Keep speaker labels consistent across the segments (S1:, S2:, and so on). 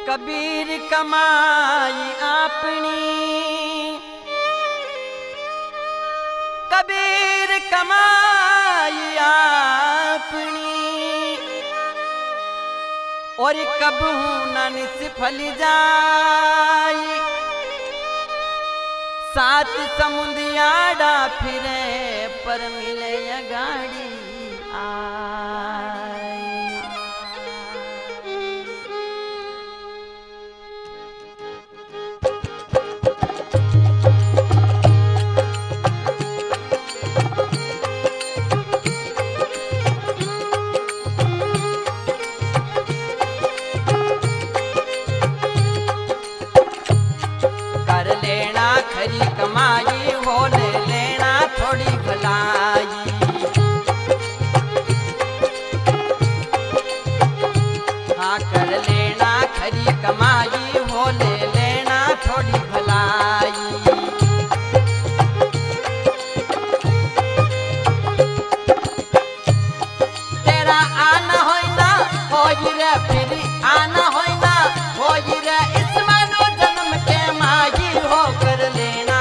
S1: कबीर कमाई अपनी, कबीर कमाई अपनी, और कबहू न निसफल जाई। सात समुद्रियाड़ा फिरे पर मिले गाड़ी आई। कर लेना खरी कमाई हो, ले लेना थोड़ी भलाई। हाँ कर लेना खरी कमाई हो, ले लेना थोड़ी भलाई। तेरा आना होई ना होई रे, फिर आना होई ना होई रे, इस मानो जन्म के माई हो। कर लेना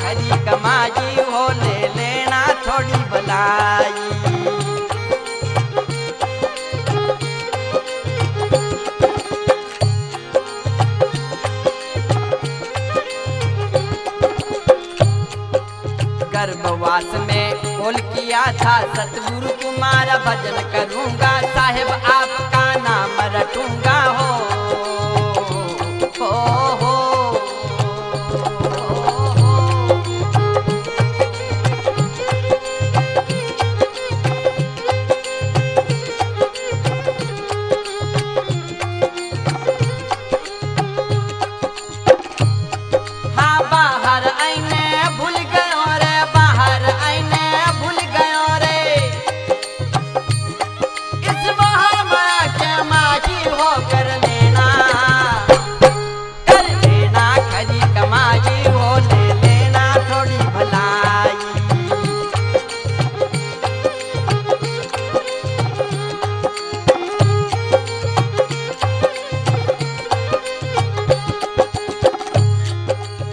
S1: खरी कमाई हो, ले लेना थोड़ी भलाई। गर्भवास में बोल किया था, सतगुरु तुम्हारा भजन करूंगा, साहेब आपका नाम रटूंगा हो। हाँ बाहर आईने भूल गयो रे, बाहर आईने भूल गयो रे, इस मोह माया के माही हो। कर लेना खरी कमाई हो, ले लेना थोड़ी भलाई।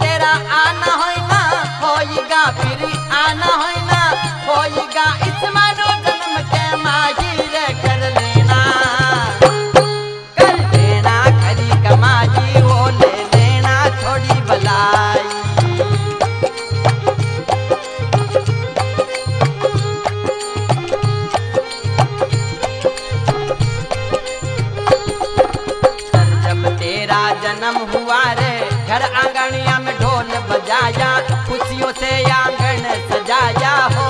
S1: तेरा आना होई ना होईगा, फिर आना होई ना होईगा, इस मानो जन्म के माही रे। कर लेना खरी कमाई हो, ले लेना थोड़ी भलाई। जब तेरा जन्म हुआ रे, घर आंगनिया में ढोल बजाया, खुशियों से आंगन सजाया हो।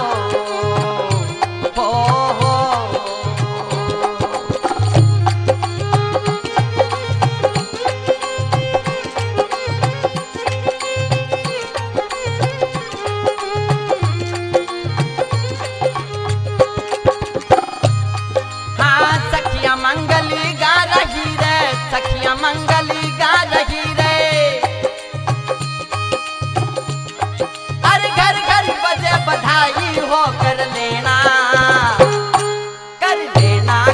S1: हाँ सखिया मंगली गा रही रे, सखिया मंगली गा रही रे, अरे घर घर बजे बधाई हो। कर लेना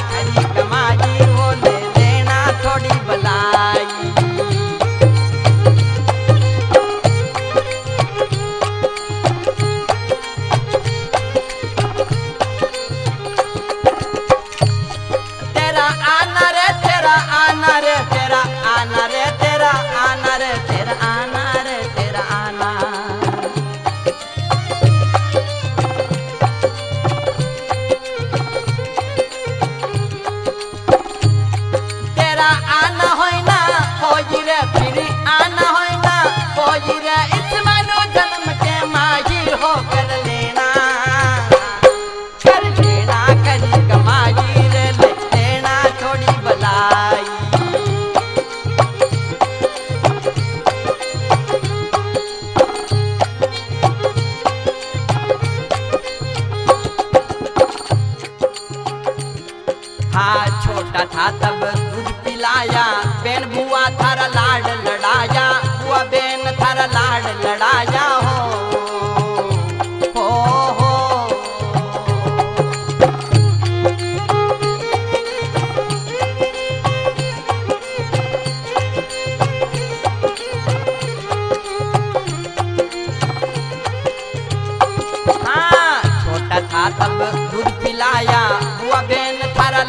S1: खरी कमाई हो, ले लेना थोड़ी भलाई। तेरा आना रे, तेरा आना रे, तेरा आना रे, तेरा आना रे, तेरा आना रे, तेरा आना। तेरा आना होई ना होई रे, फिर आना होई ना होई रे, इस मानो जन्म के माही हो। कर लेना खरी कमाई रे, ले लेना थोड़ी भलाई। हाँ छोटा था तब दूध पिलाया, बेन बुआ थारा लाड लड़ाया, बुआ बेन थारा लाड लड़ाया हो।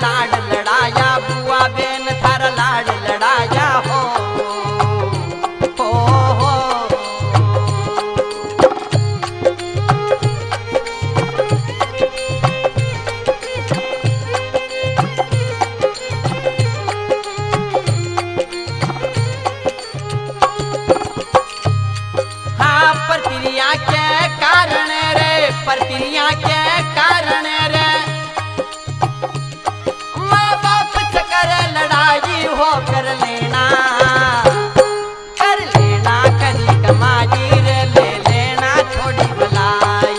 S1: लाड लड़ाया बुआ बेन थारा लाड लड़ाया हो हाँ प्रतिक्रिया के कारण रे प्रतिक्रिया के कारण रे माँ बाप से कर लड़ाई हो कर लेना करी कमाई रे ले लेना थोड़ी भलाई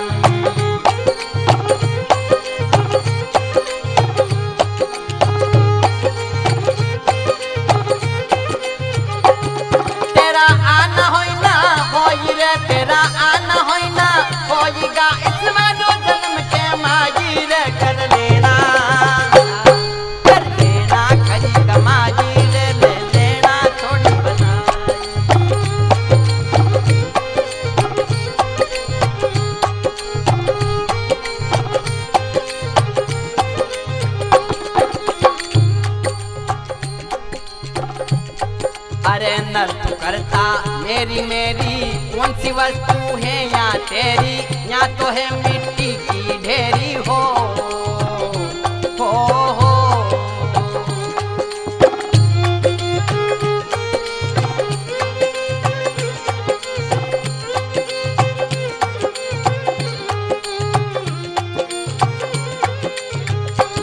S1: तेरा आना होई ना होई रे तेरा आना होई ना होईगा इस मानो जन्म के माई रे कर लेना खरी कमाई रे ले लेना थोड़ी बनाई अरे नर तू करता मेरी मेरी कौन सी वस्तु है या तेरी या तो है मिट्टी की ढेरी हो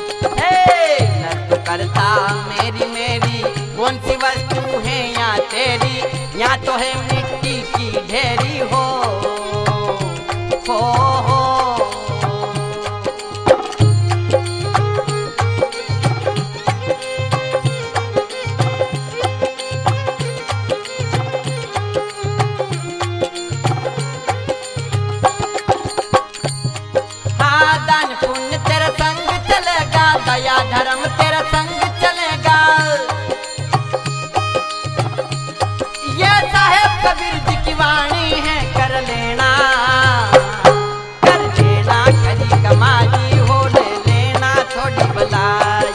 S1: नर तू करता मेरी मेरी कौन सी वस्तु है या तेरी या तो है मिट्टी की ढेरी हो हाँ दान पुण्य तेरा संग चलेगा दया धर्म तेरा संग चलेगा ये साहेब कबीर जी की वाणी है कर लेना खरी कमाई हो ले लेना थोड़ी भलाई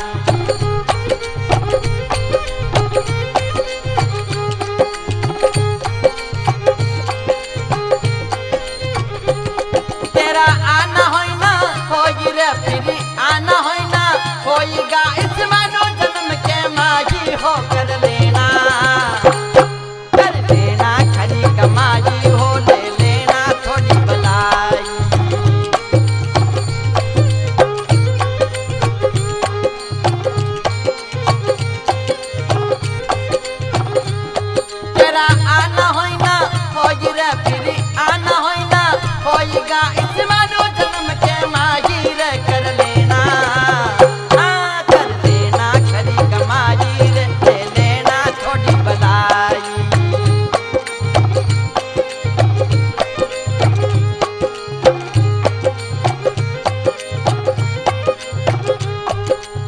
S1: तेरा आना होई ना होई रे फिर आना होई ना होईगा इस मानो जन्म के माई हो कर लेना खरी कमाई हो ले लेना थोड़ी भलाई तेरा आना होई ना होई रे फिर आना होई ना होईगा इस मानो जन्म के माई रे कर लेना कर लेना खरी कमाई रे ले लेना थोड़ी भलाई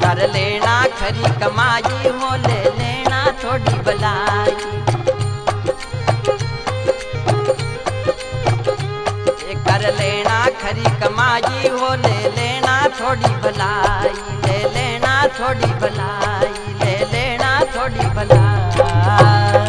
S1: कर लेना खरी कमाई हो ले लेना थोड़ी भलाई कर लेना खरी कमाई हो ले लेना थोड़ी भलाई ले लेना थोड़ी भलाई ले लेना थोड़ी भलाई